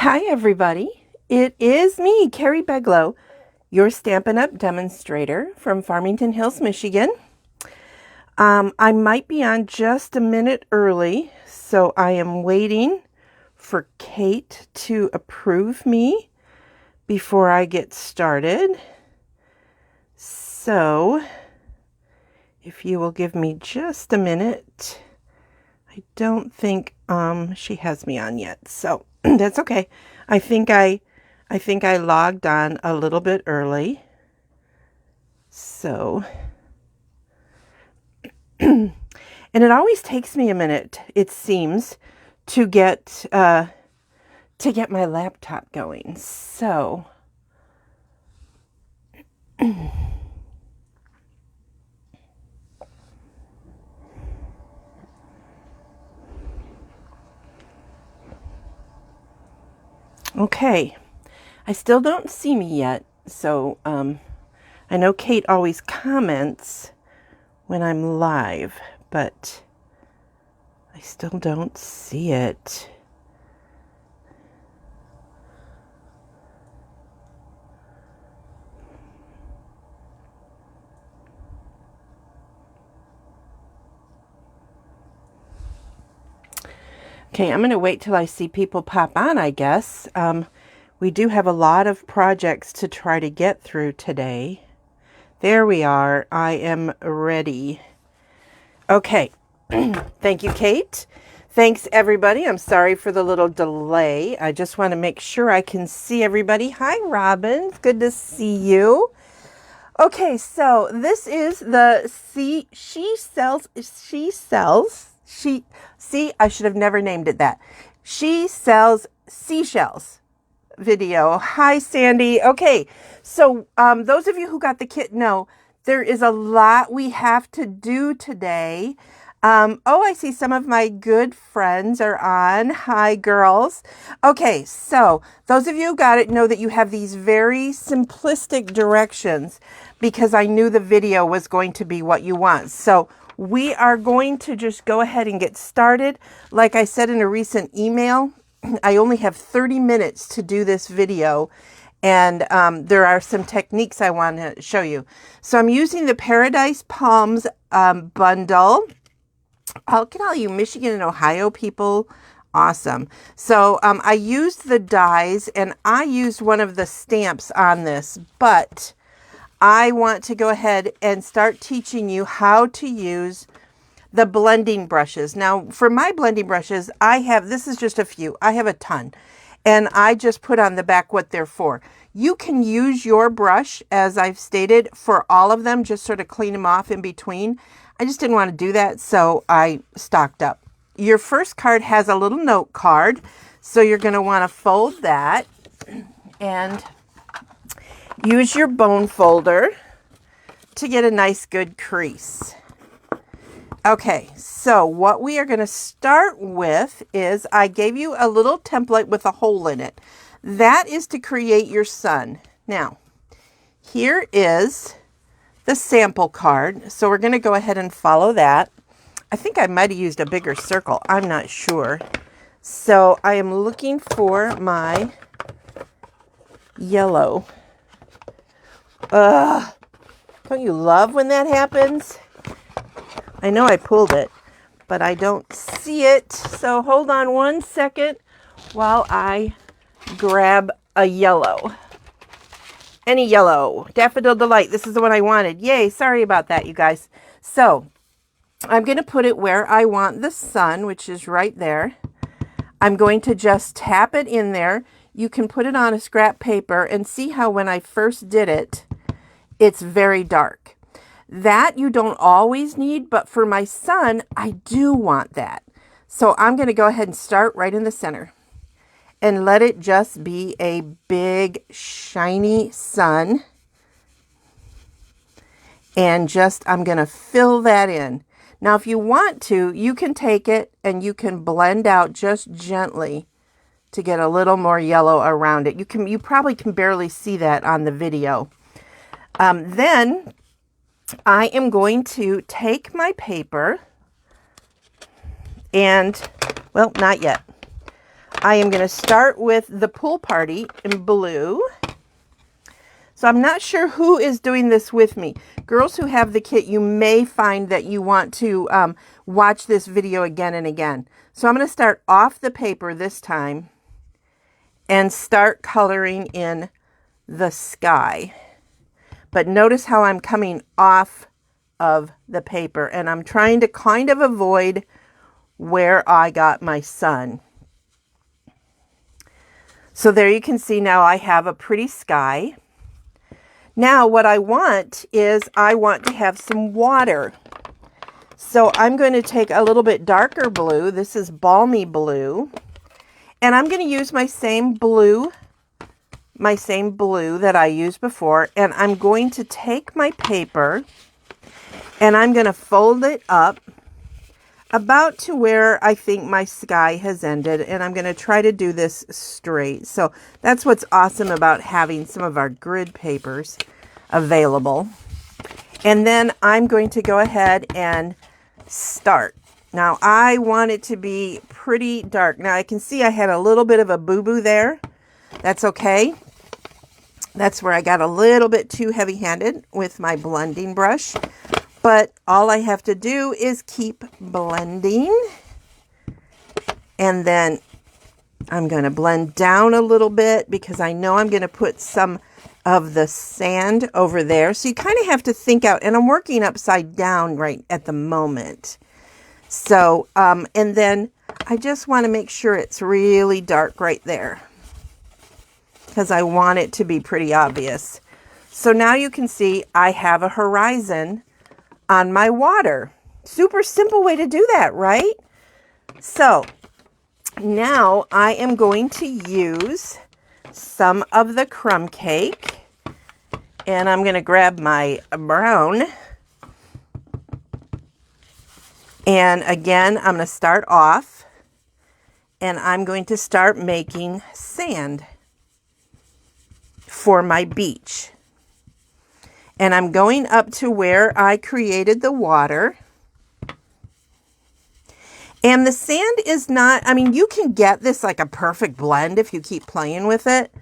Hi everybody, it is me, Carrie Beglow, your Stampin' Up! Demonstrator from Farmington Hills, Michigan. I might be on just a minute early, so I am waiting for Kate to approve me before I get started. So, if you will give me just a minute. I don't think she has me on yet, so that's okay. I think I logged on a little bit early. So and it always takes me a minute, it seems, to get my laptop going. So okay. I still don't see me yet, so I know Kate always comments when I'm live, but I still don't see it. Okay, I'm going to wait till I see people pop on, I guess. We do have a lot of projects to try to get through today. There we are. I am ready. Okay. Thank you, Kate. Thanks, everybody. I'm sorry for the little delay. I just want to make sure I can see everybody. Hi, Robin. It's good to see you. Okay, so this is the I should have never named it that. She sells seashells video. Hi, Sandy. Okay, so those of you who got the kit know there is a lot we have to do today. Oh, I see some of my good friends are on. Hi, girls. Okay, so those of you who got it know that you have these very simplistic directions because I knew the video was going to be what you want. So we are going to just go ahead and get started. Like I said in a recent email, I only have 30 minutes to do this video, and there are some techniques I want to show you. So I'm using the Paradise Palms bundle. Look at all you Michigan and Ohio people. Awesome. So I used the dies, and I used one of the stamps on this, but I want to go ahead and start teaching you how to use the blending brushes. Now, for my blending brushes, this is just a few. I have a ton, and I just put on the back what they're for. You can use your brush, as I've stated, for all of them, just sort of clean them off in between. I just didn't want to do that, so I stocked up. Your first card has a little note card, so you're going to want to fold that and use your bone folder to get a nice good crease. Okay, so what we are going to start with is I gave you a little template with a hole in it. That is to create your sun. Now, here is the sample card. So we're going to go ahead and follow that. I think I might have used a bigger circle. I'm not sure. So I am looking for my yellow. Don't you love when that happens? I know I pulled it, but I don't see it. So hold on one second while I grab a yellow. Any yellow. Daffodil Delight. This is the one I wanted. Yay. Sorry about that, you guys. So I'm going to put it where I want the sun, which is right there. I'm going to just tap it in there. You can put it on a scrap paper and see how when I first did it, it's very dark. That you don't always need, but for my sun, I do want that. So I'm going to go ahead and start right in the center and let it just be a big, shiny sun. And I'm going to fill that in. Now, if you want to, you can take it and you can blend out just gently to get a little more yellow around it. You probably can barely see that on the video. Then I am going to take my paper and, well, not yet. I am going to start with the pool party in blue. So I'm not sure who is doing this with me. Girls who have the kit, you may find that you want to watch this video again and again. So I'm going to start off the paper this time and start coloring in the sky. But notice how I'm coming off of the paper, and I'm trying to kind of avoid where I got my sun. So there you can see now I have a pretty sky. Now what I want is I want to have some water. So I'm going to take a little bit darker blue. This is balmy blue. And I'm going to use my same blue that I used before. And I'm going to take my paper and I'm going to fold it up about to where I think my sky has ended. And I'm going to try to do this straight. So that's what's awesome about having some of our grid papers available. And then I'm going to go ahead and start. Now I want it to be pretty dark. Now I can see I had a little bit of a boo-boo there. That's okay. That's where I got a little bit too heavy-handed with my blending brush. But all I have to do is keep blending. And then I'm going to blend down a little bit because I know I'm going to put some of the sand over there. So you kind of have to think out. And I'm working upside down right at the moment. So, and then I just want to make sure it's really dark right there, because I want it to be pretty obvious. So now you can see I have a horizon on my water. Super simple way to do that, right? So now I am going to use some of the crumb cake, and I'm going to grab my brown. And again, I'm going to start off and I'm going to start making sand for my beach. And I'm going up to where I created the water. And the sand is not, I mean, you can get this like a perfect blend if you keep playing with it.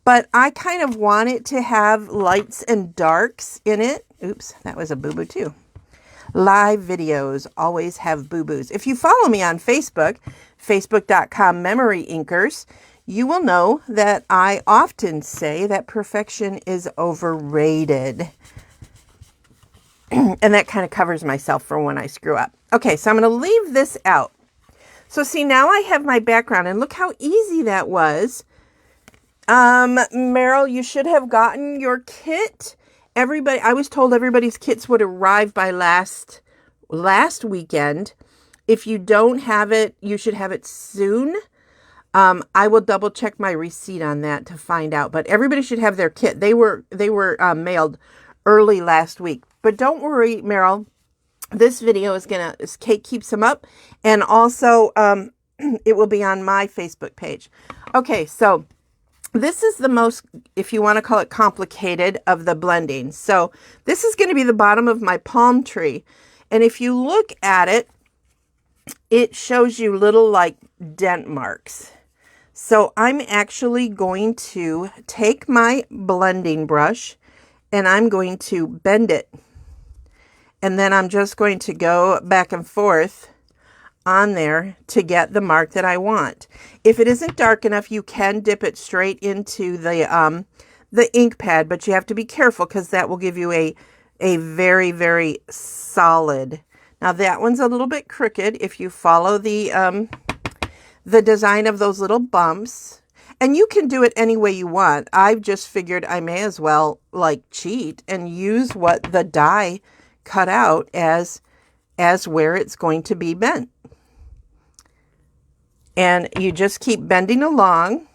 But I kind of want it to have lights and darks in it. Oops, that was a boo-boo too. Live videos always have boo-boos. If you follow me on Facebook, facebook.com MemoryINKers, you will know that I often say that perfection is overrated. And that kind of covers myself for when I screw up. Okay, so I'm going to leave this out. So see, now I have my background, and look how easy that was. Meryl, you should have gotten your kit. Everybody, I was told everybody's kits would arrive by last weekend. If you don't have it, you should have it soon. I will double check my receipt on that to find out, but everybody should have their kit. They were mailed early last week, but don't worry, Meryl. This video is Kate keeps them up, and also, it will be on my Facebook page. Okay. So this is the most, if you want to call it complicated, of the blending. So this is going to be the bottom of my palm tree. And if you look at it, it shows you little like dent marks. So I'm actually going to take my blending brush and I'm going to bend it. And then I'm just going to go back and forth on there to get the mark that I want. If it isn't dark enough, you can dip it straight into the ink pad, but you have to be careful because that will give you a very, very solid. Now that one's a little bit crooked if you follow the design of those little bumps, and you can do it any way you want. I've just figured I may as well like cheat and use what the die cut out as where it's going to be bent. And you just keep bending along,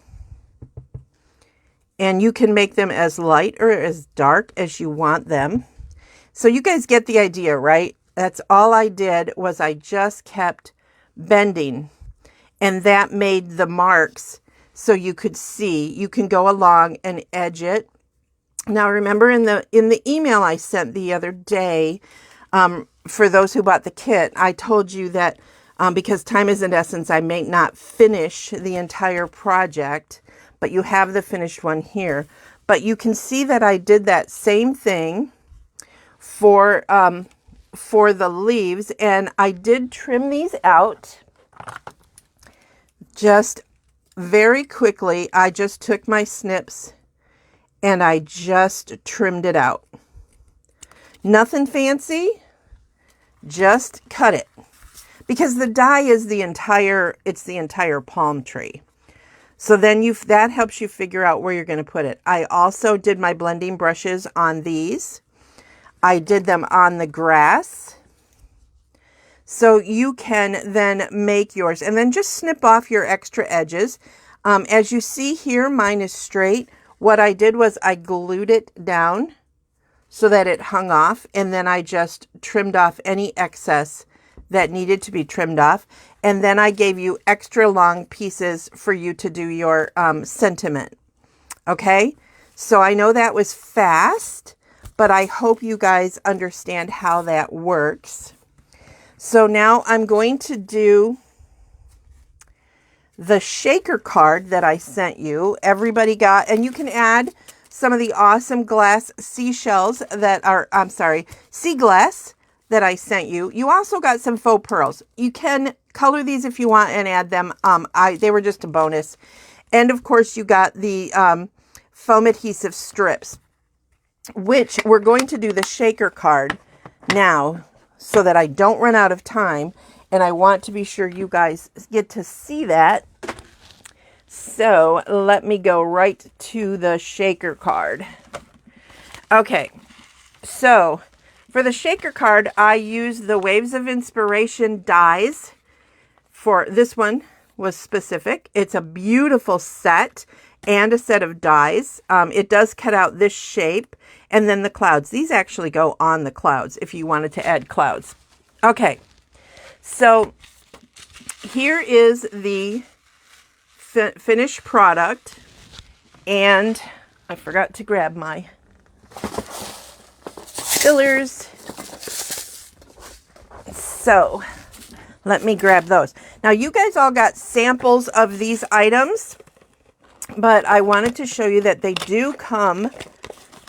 and you can make them as light or as dark as you want them. So you guys get the idea, right? That's all I did, was I just kept bending, and that made the marks so you could see. You can go along and edge it. Now remember in the email I sent the other day, for those who bought the kit, I told you that because time is an essence. I may not finish the entire project, but you have the finished one here. But you can see that I did that same thing for the leaves, and I did trim these out just very quickly. I just took my snips and I just trimmed it out. Nothing fancy, just cut it. Because the die is the entire palm tree. So then that helps you figure out where you're going to put it. I also did my blending brushes on these. I did them on the grass. So you can then make yours and then just snip off your extra edges. As you see here, mine is straight. What I did was I glued it down so that it hung off, and then I just trimmed off any excess that needed to be trimmed off. And then I gave you extra long pieces for you to do your sentiment. Okay, so I know that was fast, but I hope you guys understand how that works. So now I'm going to do the shaker card that I sent you. Everybody got, and you can add some of the awesome glass seashells that are, sea glass that I sent you. You also got some faux pearls. You can color these if you want and add them. They were just a bonus. And of course you got the foam adhesive strips, which we're going to do the shaker card now so that I don't run out of time. And I want to be sure you guys get to see that. So let me go right to the shaker card. Okay, so for the shaker card, I used the Waves of Inspiration dies. For this one was specific. It's a beautiful set and a set of dies. It does cut out this shape and then the clouds. These actually go on the clouds if you wanted to add clouds. Okay. So here is the finished product, and I forgot to grab my fillers. So let me grab those. Now you guys all got samples of these items, but I wanted to show you that they do come.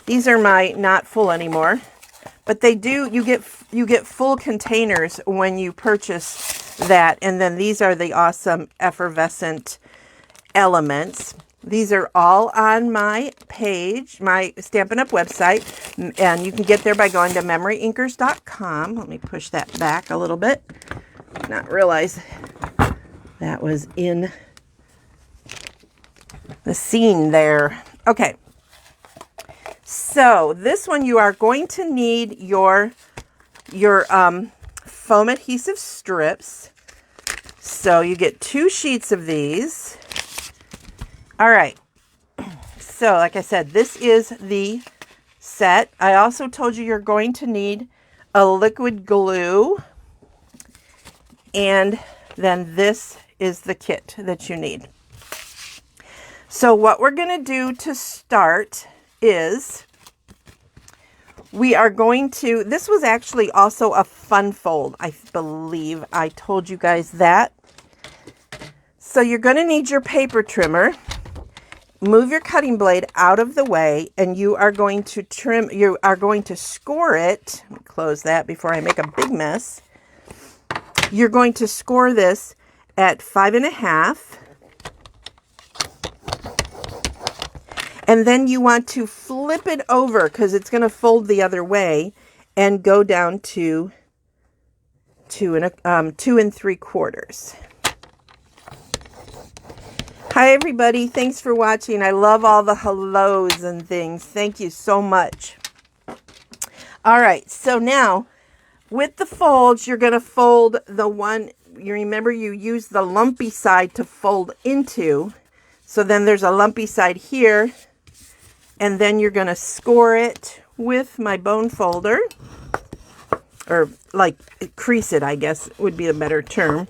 These are my not full anymore. But they do, you get full containers when you purchase that. And then these are the awesome effervescent elements. These are all on my page, my Stampin' Up! Website. And you can get there by going to MemoryINKers.com. Let me push that back a little bit. Not realize that was in the scene there. Okay. So this one, you are going to need your foam adhesive strips. So you get 2 sheets of these. All right. So like I said, this is the set. I also told you you're going to need a liquid glue. And then this is the kit that you need. So what we're going to do to start is we are going to, this was actually also a fun fold. I believe I told you guys that. So you're going to need your paper trimmer. Move your cutting blade out of the way, and you are going to trim, you are going to score it. Let me close that before I make a big mess. You're going to score this at 5.5. And then you want to flip it over because it's going to fold the other way and go down to 2 3/4. Hi, everybody. Thanks for watching. I love all the hellos and things. Thank you so much. All right. So now with the folds, you're going to fold the one. You remember you use the lumpy side to fold into. So then there's a lumpy side here. And then you're going to score it with my bone folder, or like crease it, I guess would be a better term.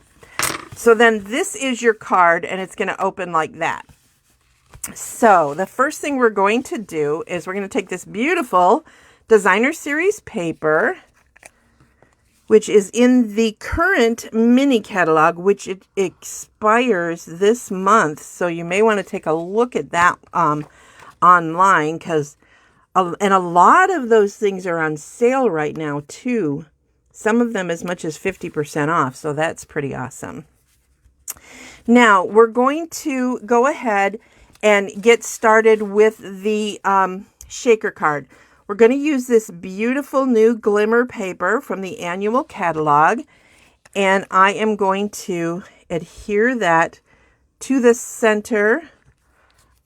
So then this is your card, and it's going to open like that. So the first thing we're going to do is we're going to take this beautiful Designer Series paper, which is in the current mini catalog, which it expires this month. So you may want to take a look at that online, because and a lot of those things are on sale right now too. Some of them as much as 50% off. So that's pretty awesome. Now we're going to go ahead and get started with the shaker card. We're going to use this beautiful new glimmer paper from the annual catalog, and I am going to adhere that to the center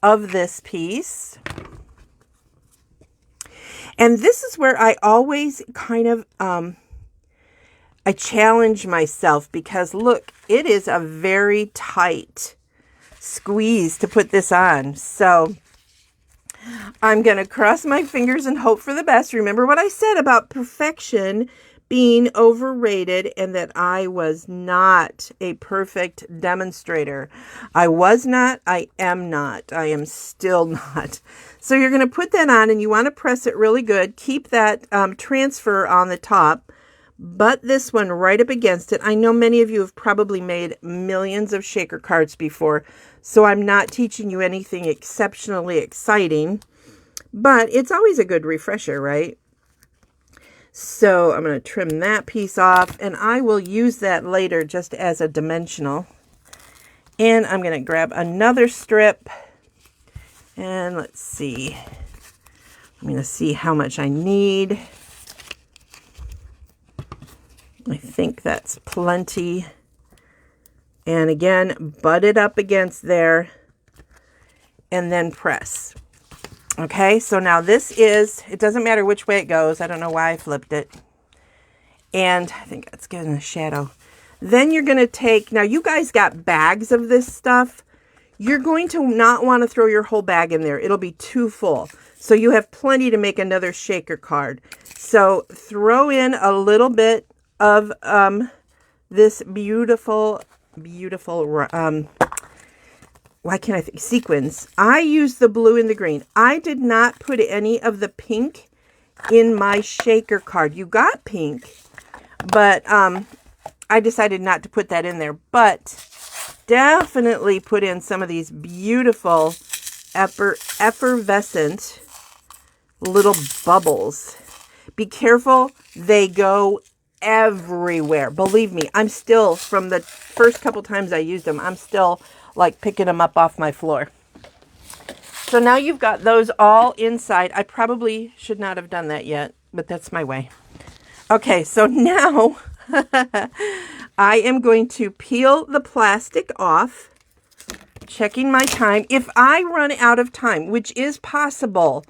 of this piece. And this is where I always kind of, I challenge myself, because look, it is a very tight squeeze to put this on. So I'm going to cross my fingers and hope for the best. Remember what I said about perfection being overrated, and that I was not a perfect demonstrator. I was not. I am not. I am still not. So you're going to put that on, and you want to press it really good. Keep that transfer on the top, but this one right up against it. I know many of you have probably made millions of shaker cards before, so I'm not teaching you anything exceptionally exciting, but it's always a good refresher, right? So I'm going to trim that piece off, and I will use that later just as a dimensional. And I'm going to grab another strip, and let's see. I'm going to see how much I need. I think that's plenty. And again, butt it up against there and then press. Okay, so now this is, it doesn't matter which way it goes. I don't know why I flipped it. And I think that's good in the shadow. Then you're going to take, now you guys got bags of this stuff. You're going to not want to throw your whole bag in there. It'll be too full. So you have plenty to make another shaker card. So throw in a little bit of this beautiful, why can't I think? Sequins. I used the blue and the green. I did not put any of the pink in my shaker card. You got pink, but I decided not to put that in there. But definitely put in some of these beautiful effervescent little bubbles. Be careful. They go everywhere. Believe me, I'm still, from the first couple times I used them, I'm still like picking them up off my floor. So now you've got those all inside. I probably should not have done that yet, but that's my way. Okay, so now I am going to peel the plastic off, checking my time. If I run out of time, which is possible,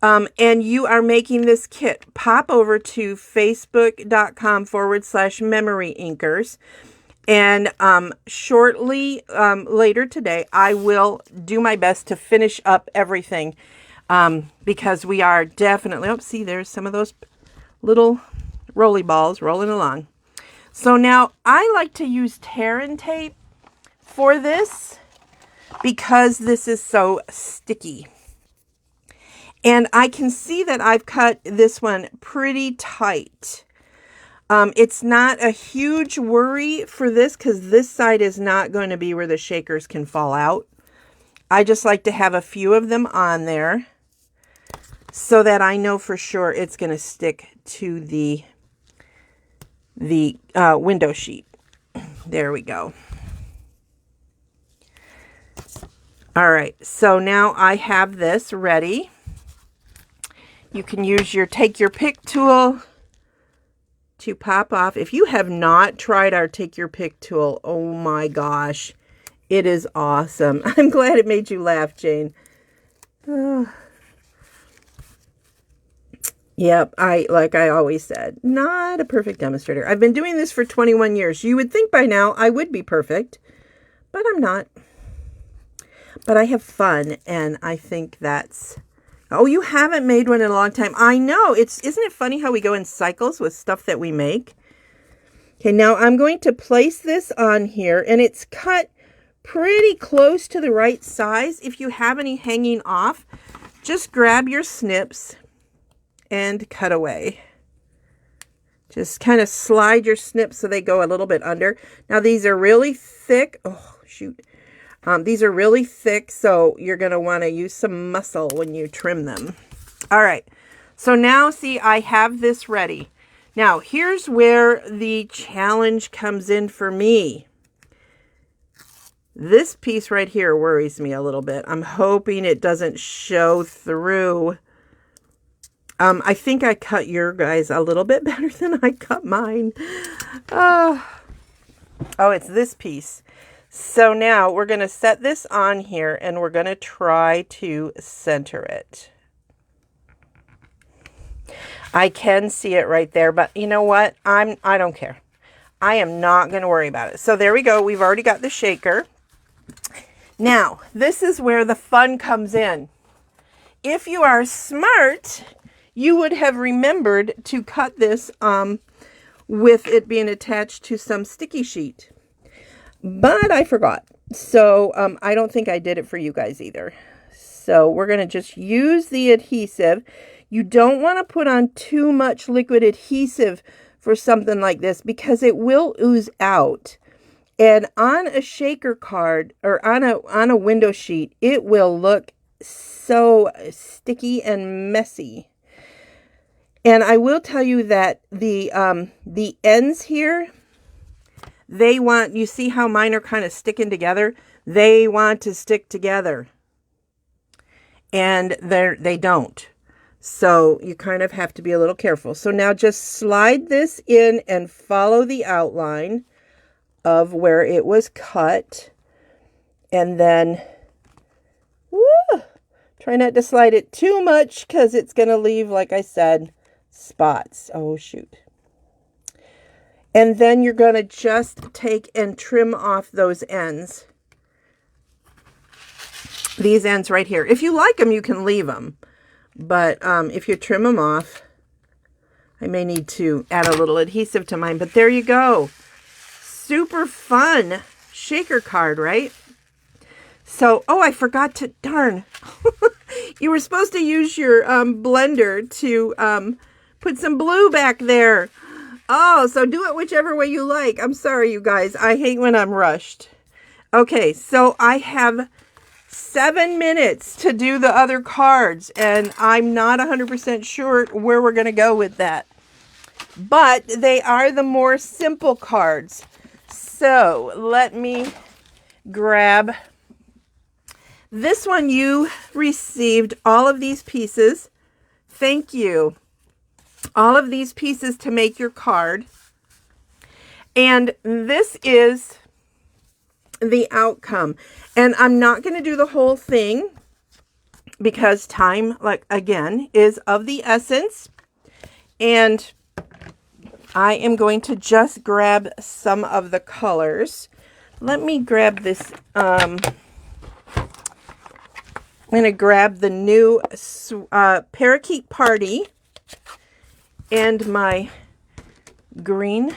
and you are making this kit, pop over to facebook.com/MemoryINKers. And shortly later today, I will do my best to finish up everything, because we are definitely, oh, see, there's some of those little roly balls rolling along. So now I like to use tear and tape for this, because this is so sticky. And I can see that I've cut this one pretty tight. It's not a huge worry for this, because this side is not going to be where the shakers can fall out. I just like to have a few of them on there so that I know for sure it's going to stick to the window sheet. There we go. All right, so now I have this ready. You can use take your pick tool to pop off. If you have not tried our take your pick tool, oh my gosh, it is awesome. I'm glad it made you laugh, Jane. Yep, like I always said, not a perfect demonstrator. I've been doing this for 21 years. You would think by now I would be perfect, but I'm not. But I have fun, and I think that's... Oh, you haven't made one in a long time. I know. Isn't it funny how we go in cycles with stuff that we make? Okay, now I'm going to place this on here, and it's cut pretty close to the right size. If you have any hanging off, just grab your snips and cut away. Just kind of slide your snips so they go a little bit under. Now these are really thick. Oh, shoot. These are really thick, so you're going to want to use some muscle when you trim them. All right. So now, see, I have this ready. Now, here's where the challenge comes in for me. This piece right here worries me a little bit. I'm hoping it doesn't show through. I think I cut your guys a little bit better than I cut mine. Oh, it's this piece. So now we're going to set this on here and we're going to try to center it. I can see it right there, but you know what? I don't care. I am not going to worry about it. So there we go. We've already got the shaker. Now, this is where the fun comes in. If you are smart, you would have remembered to cut this with it being attached to some sticky sheet. But I forgot. So I don't think I did it for you guys either. So we're going to just use the adhesive. You don't want to put on too much liquid adhesive for something like this because it will ooze out. And on a shaker card or on a window sheet, it will look so sticky and messy. And I will tell you that the ends here, they want, you see how mine are kind of sticking together? They want to stick together. And they don't. So you kind of have to be a little careful. So now just slide this in and follow the outline of where it was cut. And then, try not to slide it too much because it's going to leave, like I said, spots. Oh, shoot. And then you're going to just take and trim off those ends. These ends right here. If you like them, you can leave them. But if you trim them off, I may need to add a little adhesive to mine. But there you go. Super fun shaker card, right? So, oh, I forgot to, darn. You were supposed to use your blender to put some blue back there. Oh, so do it whichever way you like. I'm sorry, you guys. I hate when I'm rushed. Okay, so I have 7 minutes to do the other cards, and I'm not 100% sure where we're going to go with that. But they are the more simple cards. So let me grab this one. You received all of these pieces. Thank you. All of these pieces to make your card. And this is the outcome. And I'm not going to do the whole thing because time, like again, is of the essence. And I am going to just grab some of the colors. Let me grab this. I'm going to grab the new Parakeet Party and my green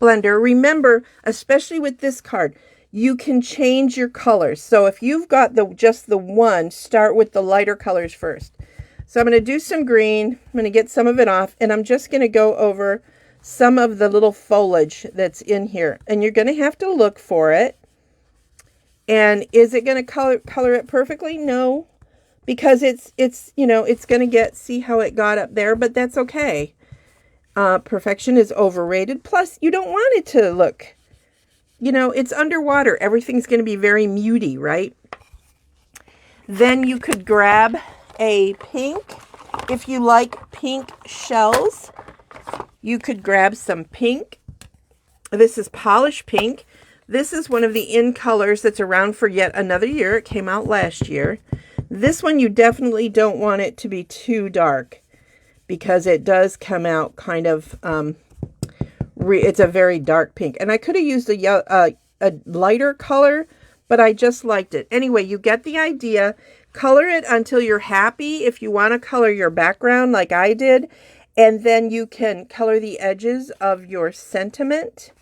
blender. Remember, especially with this card, you can change your colors. So if you've got just the one, start with the lighter colors first. So I'm going to do some green. I'm going to get some of it off, and I'm just going to go over some of the little foliage that's in here. And you're going to have to look for it. And is it going to color it perfectly? No. Because it's you know, it's going to see how it got up there, but that's okay. Perfection is overrated. Plus, you don't want it to look, you know, it's underwater. Everything's going to be very muty, right? Then you could grab a pink. If you like pink shells, you could grab some pink. This is polished pink. This is one of the in colors that's around for yet another year. It came out last year. This one, you definitely don't want it to be too dark because it does come out kind of, it's a very dark pink. And I could have used a lighter color, but I just liked it. Anyway, you get the idea. Color it until you're happy. If you want to color your background like I did, and then you can color the edges of your sentiment.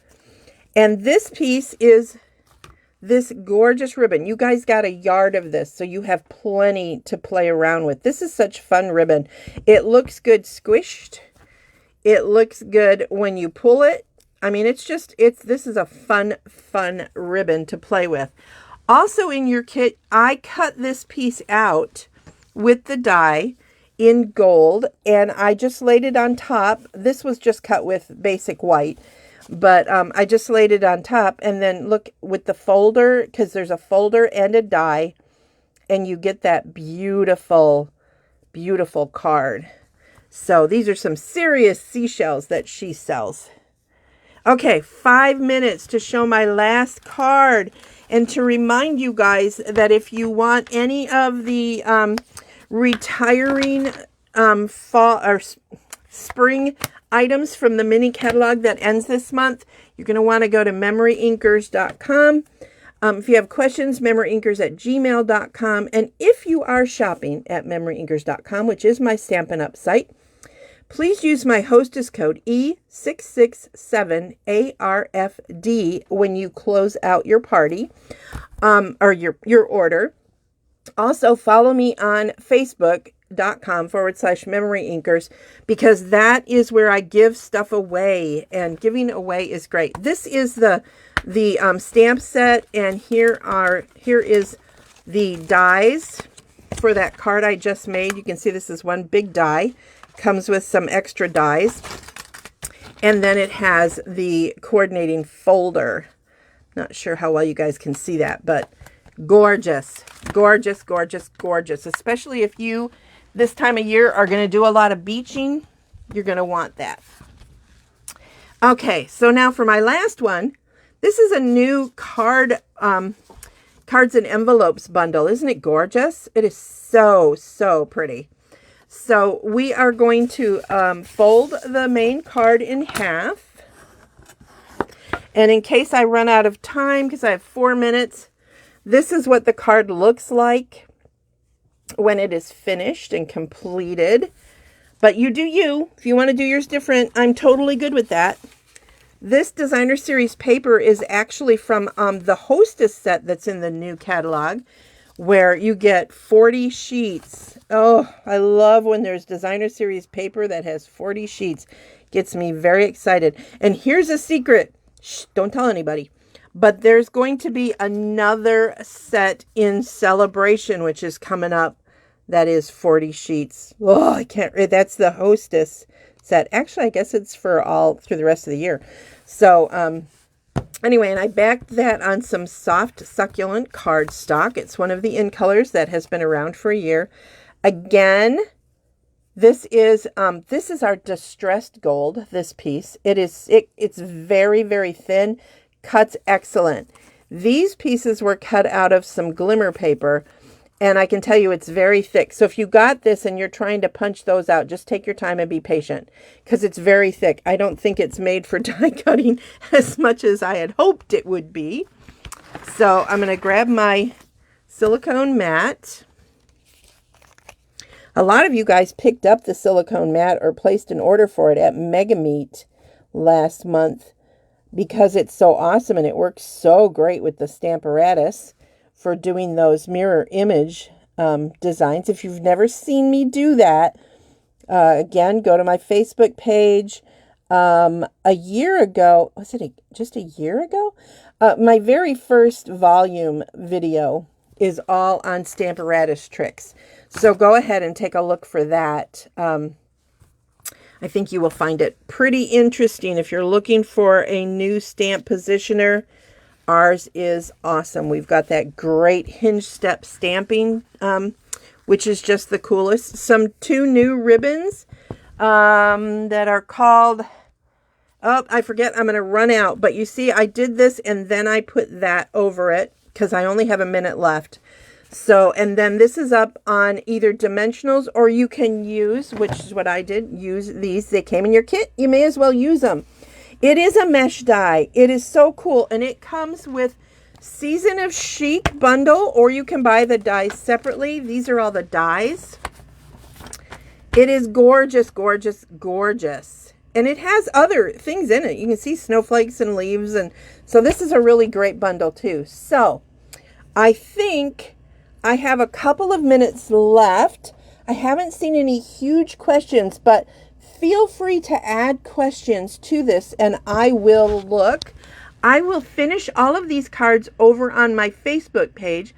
And this piece is this gorgeous ribbon. You guys got a yard of this, so you have plenty to play around with. This is such fun ribbon. It looks good squished. It looks good when you pull it. I mean, this is a fun ribbon to play with. Also in your kit, I cut this piece out with the die in gold, and I just laid it on top. This was just cut with basic white, but I just laid it on top, and then look with the folder, because there's a folder and a die, and you get that beautiful, beautiful card. So these are some serious seashells that she sells. Okay, 5 minutes to show my last card, and to remind you guys that if you want any of the retiring fall or spring items from the mini catalog that ends this month, you're going to want to go to MemoryINKers.com. If you have questions, MemoryINKers@gmail.com. And if you are shopping at MemoryINKers.com, which is my Stampin' Up! Site, please use my hostess code E667ARFD when you close out your party or your order. Also, follow me on Facebook.com/MemoryINKers, because that is where I give stuff away, and giving away is great. This is the stamp set, and here is the dies for that card I just made. You can see this is one big die. Comes with some extra dies, and then it has the coordinating folder. Not sure how well you guys can see that, but gorgeous, gorgeous, gorgeous, gorgeous. Especially if you this time of year are going to do a lot of beaching, you're going to want that. Okay, so now for my last one. This is a new cards and envelopes bundle. Isn't it gorgeous? It is so, so pretty. So we are going to fold the main card in half. And in case I run out of time, because I have 4 minutes, this is what the card looks like when it is finished and completed. But you do you. If you want to do yours different, I'm totally good with that. This designer series paper is actually from the Hostess set that's in the new catalog, where you get 40 sheets. Oh, I love when there's designer series paper that has 40 sheets. Gets me very excited. And here's a secret. Shh, don't tell anybody. But there's going to be another set in Celebration, which is coming up. That is 40 sheets. Oh, I can't read. That's the Hostess set. Actually, I guess it's for all through the rest of the year. So, anyway, and I backed that on some soft, succulent cardstock. It's one of the in colors that has been around for a year. Again, this is our distressed gold, this piece. It's very, very thin, cuts excellent. These pieces were cut out of some glimmer paper, and I can tell you it's very thick. So if you got this and you're trying to punch those out, just take your time and be patient, because it's very thick. I don't think it's made for die cutting as much as I had hoped it would be. So I'm going to grab my silicone mat. A lot of you guys picked up the silicone mat or placed an order for it at Mega Meet last month because it's so awesome and it works so great with the Stamparatus for doing those mirror image designs. If you've never seen me do that, again, go to my Facebook page. A year ago, was it just a year ago? My very first volume video is all on Stamparatus tricks. So go ahead and take a look for that. I think you will find it pretty interesting. If you're looking for a new stamp positioner, ours is awesome. We've got that great hinge step stamping, which is just the coolest. Two new ribbons that are called, oh, I forget, I'm going to run out. But you see, I did this and then I put that over it because I only have a minute left. So, and then this is up on either dimensionals, or you can use, which is what I did, use these. They came in your kit. You may as well use them. It is a mesh die. It is so cool. And it comes with Season of Chic bundle, or you can buy the dies separately. These are all the dies. It is gorgeous, gorgeous, gorgeous. And it has other things in it. You can see snowflakes and leaves. And so this is a really great bundle too. So I think I have a couple of minutes left. I haven't seen any huge questions, but feel free to add questions to this and I will look. I will finish all of these cards over on my Facebook page,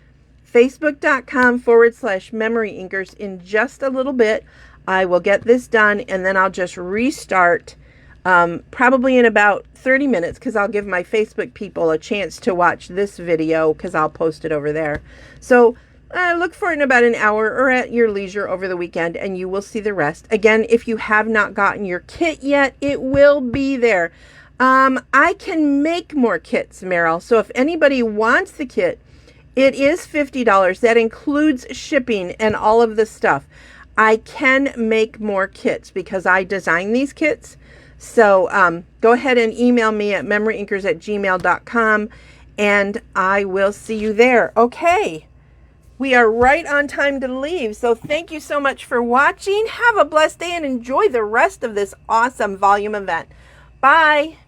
facebook.com/MemoryINKers in just a little bit. I will get this done and then I'll just restart probably in about 30 minutes because I'll give my Facebook people a chance to watch this video because I'll post it over there. So look for it in about an hour or at your leisure over the weekend and you will see the rest. Again, if you have not gotten your kit yet, it will be there. I can make more kits, Meryl. So if anybody wants the kit, it is $50. That includes shipping and all of the stuff. I can make more kits because I design these kits. So go ahead and email me at MemoryINKers@gmail.com and I will see you there. Okay, we are right on time to leave. So thank you so much for watching. Have a blessed day and enjoy the rest of this awesome volume event. Bye.